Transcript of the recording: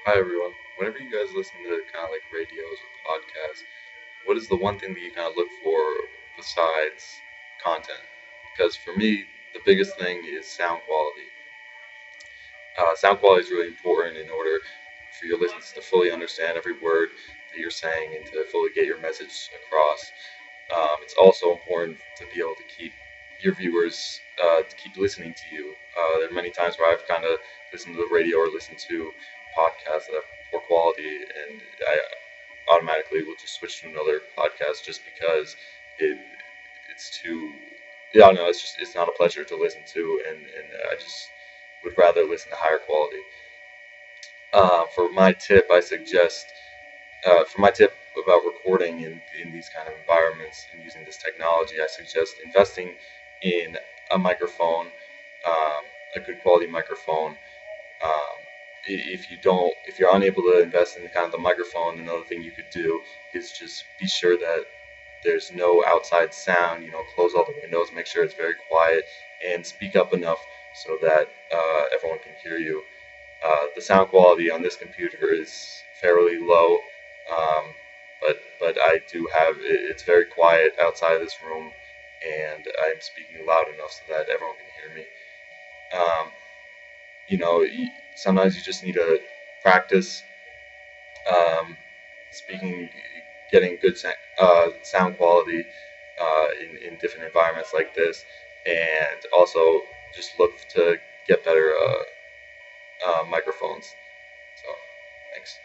Hi everyone. Whenever you guys listen to kind of like radios or podcasts, what is the one thing that you kind of look for besides content? Because for me, the biggest thing is sound quality. Sound quality is really important in order for your listeners to fully understand every word that you're saying and to fully get your message across. It's also important to be able to keep your viewers to keep listening to you. There are many times where I've kind of listened to the radio or listened to podcasts that have poor quality, and I automatically will just switch to another podcast just because it it's too. Yeah, I don't know. It's not a pleasure to listen to, and I just would rather listen to higher quality. For my tip, I suggest for my tip about recording in these kind of environments and using this technology, I suggest investing in a microphone, a good quality microphone. Um, if you're unable to invest in kind of the microphone, another thing you could do is just be sure that there's no outside sound. Close all the windows, make sure it's very quiet, and speak up enough so that everyone can hear you. The sound quality on this computer is fairly low, um, but I do have it's very quiet outside of this room, and I'm speaking loud enough so that everyone can hear me. Um, Sometimes you just need to practice um, speaking, getting good sound quality in different environments like this, and also just look to get better microphones. So, thanks.